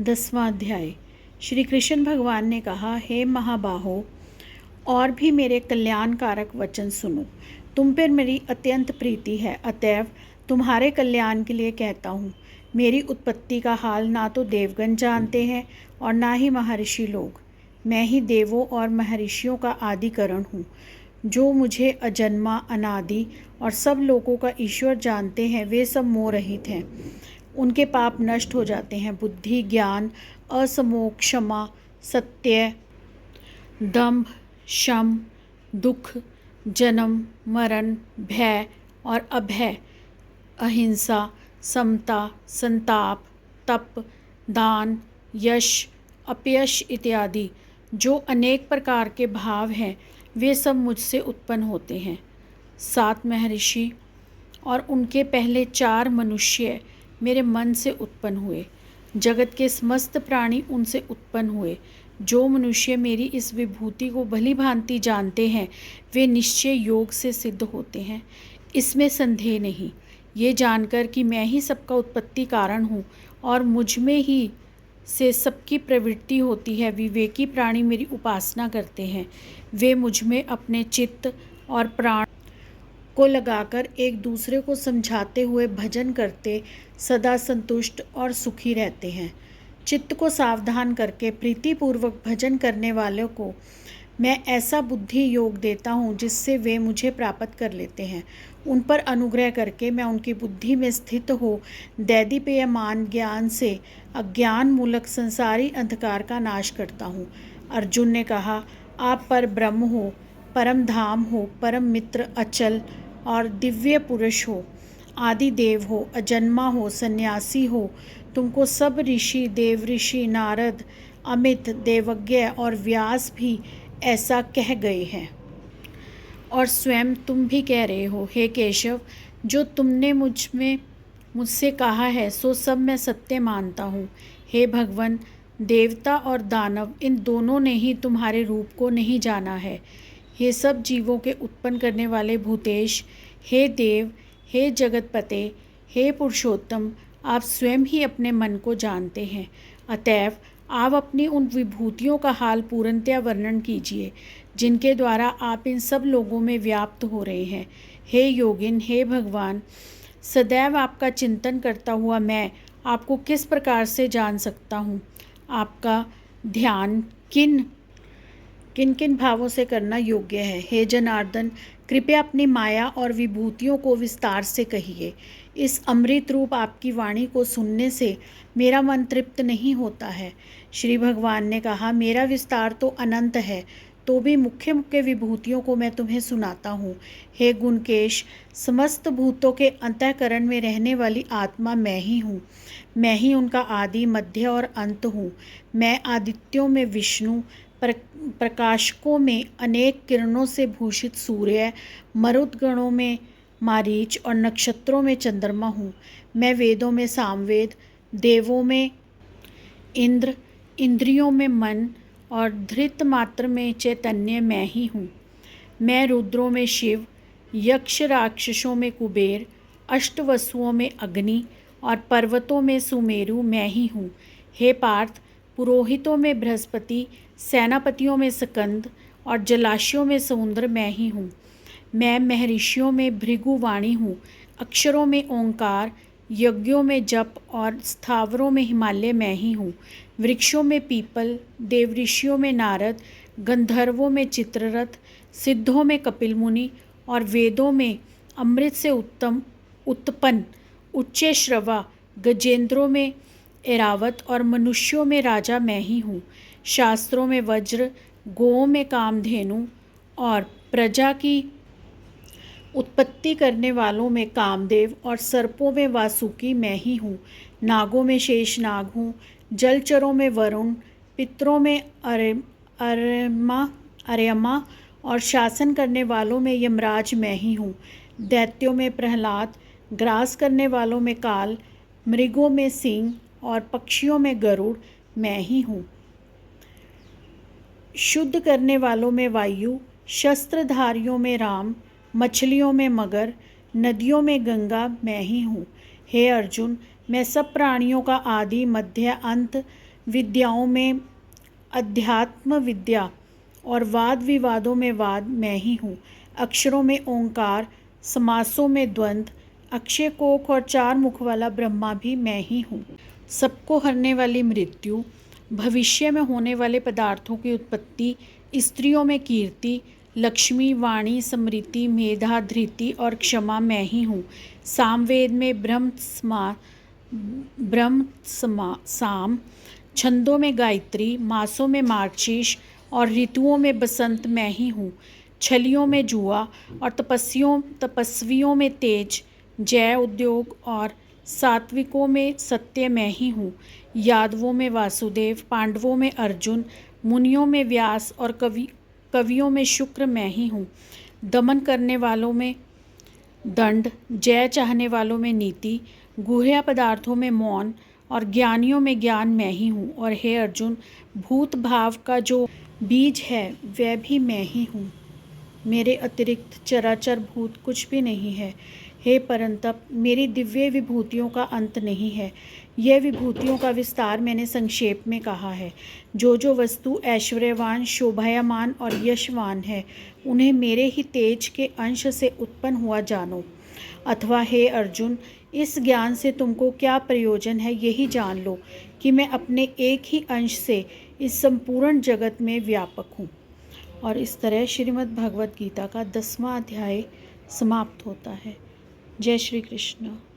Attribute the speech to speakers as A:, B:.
A: 10वां अध्याय। श्री कृष्ण भगवान ने कहा, हे महाबाहो, और भी मेरे कल्याणकारक वचन सुनो। तुम पर मेरी अत्यंत प्रीति है, अतएव तुम्हारे कल्याण के लिए कहता हूँ। मेरी उत्पत्ति का हाल ना तो देवगण जानते हैं और ना ही महर्षि लोग। मैं ही देवों और महर्षियों का आदिकरण हूँ। जो मुझे अजन्मा, अनादि और सब लोगों का ईश्वर जानते हैं, वे सब मोह रहित हैं। उनके पाप नष्ट हो जाते हैं। बुद्धि, ज्ञान, असमोह, क्षमा, सत्य, दंभ, शम, दुख, जन्म, मरण, भय और अभय, अहिंसा, समता, संताप, तप, दान, यश, अपयश इत्यादि जो अनेक प्रकार के भाव हैं, वे सब मुझसे उत्पन्न होते हैं। 7 महर्षि और उनके पहले 4 मनुष्य मेरे मन से उत्पन्न हुए। जगत के समस्त प्राणी उनसे उत्पन्न हुए। जो मनुष्य मेरी इस विभूति को भली भांति जानते हैं, वे निश्चय योग से सिद्ध होते हैं, इसमें संदेह नहीं। ये जानकर कि मैं ही सबका उत्पत्ति कारण हूँ और मुझ में ही से सबकी प्रवृत्ति होती है, विवेकी प्राणी मेरी उपासना करते हैं। वे मुझ में अपने चित्त और प्राण को लगाकर एक दूसरे को समझाते हुए भजन करते सदा संतुष्ट और सुखी रहते हैं। चित्त को सावधान करके प्रीतिपूर्वक भजन करने वालों को मैं ऐसा बुद्धि योग देता हूँ जिससे वे मुझे प्राप्त कर लेते हैं। उन पर अनुग्रह करके मैं उनकी बुद्धि में स्थित हो दैदीप्यमान ज्ञान से अज्ञान मूलक संसारी अंधकार का नाश करता हूँ। अर्जुन ने कहा, आप पर ब्रह्म हो, परम धाम हो, परम मित्र, अचल और दिव्य पुरुष हो, आदि देव हो, अजन्मा हो, सन्यासी हो। तुमको सब ऋषि, देव ऋषि, नारद, अमित, देवज्ञ और व्यास भी ऐसा कह गए हैं और स्वयं तुम भी कह रहे हो। हे केशव, जो तुमने मुझसे कहा है सो सब मैं सत्य मानता हूँ। हे भगवन, देवता और दानव इन दोनों ने ही तुम्हारे रूप को नहीं जाना है। हे सब जीवों के उत्पन्न करने वाले भूतेश, हे देव, हे जगतपते, हे पुरुषोत्तम, आप स्वयं ही अपने मन को जानते हैं। अतएव आप अपनी उन विभूतियों का हाल पूर्णतया वर्णन कीजिए जिनके द्वारा आप इन सब लोगों में व्याप्त हो रहे हैं। हे योगिन, हे भगवान, सदैव आपका चिंतन करता हुआ मैं आपको किस प्रकार से जान सकता हूँ? आपका ध्यान किन किन भावों से करना योग्य है? हे जनार्दन, कृपया अपनी माया और विभूतियों को विस्तार से कहिए। इस अमृत रूप आपकी वाणी को सुनने से मेरा मन तृप्त नहीं होता है। श्री भगवान ने कहा, मेरा विस्तार तो अनंत है, तो भी मुख्य मुख्य विभूतियों को मैं तुम्हें सुनाता हूँ। हे गुणकेश, समस्त भूतों के अंतःकरण में रहने वाली आत्मा मैं ही हूँ। मैं ही उनका आदि, मध्य और अंत हूँ। मैं आदित्यों में विष्णु, प्रकाशकों में अनेक किरणों से भूषित सूर्य, मरुदगणों में मारीच और नक्षत्रों में चंद्रमा हूँ। मैं वेदों में सामवेद, देवों में इंद्र, इंद्रियों में मन और धृत मात्र में चैतन्य मैं ही हूँ। मैं रुद्रों में शिव, यक्ष राक्षसों में कुबेर, अष्टवसुओं में अग्नि और पर्वतों में सुमेरु मैं ही हूँ। हे पार्थ, पुरोहितों में बृहस्पति, सेनापतियों में स्कंद और जलाशयों में समुद्र मैं ही हूँ। मैं महर्षियों में भृगुवाणी हूँ, अक्षरों में ओंकार, यज्ञों में जप और स्थावरों में हिमालय मैं ही हूँ। वृक्षों में पीपल, देवऋषियों में नारद, गंधर्वों में चित्ररथ, सिद्धों में कपिल मुनि और वेदों में अमृत से उत्पन्न उच्च श्रवा, गजेंद्रों में ऐरावत और मनुष्यों में राजा मैं ही हूँ। शास्त्रों में वज्र, गोओं में कामधेनु और प्रजा की उत्पत्ति करने वालों में कामदेव और सर्पों में वासुकी मैं ही हूँ। नागों में शेषनाग हूँ, जलचरों में वरुण, पितरों में अर्यमा और शासन करने वालों में यमराज मैं ही हूँ। दैत्यों में प्रहलाद, ग्रास करने वालों में काल, मृगों में सिंह और पक्षियों में गरुड़ मैं ही हूँ। शुद्ध करने वालों में वायु, शस्त्रधारियों में राम, मछलियों में मगर, नदियों में गंगा मैं ही हूँ। हे अर्जुन, मैं सब प्राणियों का आदि, मध्य, अंत, विद्याओं में अध्यात्म विद्या और वाद विवादों में वाद मैं ही हूँ। अक्षरों में ओंकार, समासों में द्वंद्व, अक्षय कोख और चार मुख वाला ब्रह्मा भी मैं ही हूँ। सबको हरने वाली मृत्यु, भविष्य में होने वाले पदार्थों की उत्पत्ति, स्त्रियों में कीर्ति, लक्ष्मी, वाणी, स्मृति, मेधा, धृति और क्षमा मैं ही हूँ। सामवेद में साम, छंदों में गायत्री, मासों में मार्गशीर्ष और ऋतुओं में बसंत मैं ही हूँ। छलियों में जुआ और तपस्वियों में तेज, जय उद्योग और सात्विकों में सत्य मैं ही हूँ। यादवों में वासुदेव, पांडवों में अर्जुन, मुनियों में व्यास और कवियों में शुक्र मैं ही हूँ। दमन करने वालों में दंड, जय चाहने वालों में नीति, गुह्य पदार्थों में मौन और ज्ञानियों में ज्ञान मैं ही हूँ। और हे अर्जुन, भूत भाव का जो बीज है वह भी मैं ही हूँ। मेरे अतिरिक्त चराचर भूत कुछ भी नहीं है। हे परंतप, मेरी दिव्य विभूतियों का अंत नहीं है। यह विभूतियों का विस्तार मैंने संक्षेप में कहा है। जो वस्तु ऐश्वर्यवान, शोभायमान और यशवान है, उन्हें मेरे ही तेज के अंश से उत्पन्न हुआ जानो। अथवा हे अर्जुन, इस ज्ञान से तुमको क्या प्रयोजन है, यही जान लो कि मैं अपने एक ही अंश से इस संपूर्ण जगत में व्यापक हूँ। और इस तरह श्रीमद् भगवद गीता का 10वां अध्याय समाप्त होता है। जय श्री कृष्ण।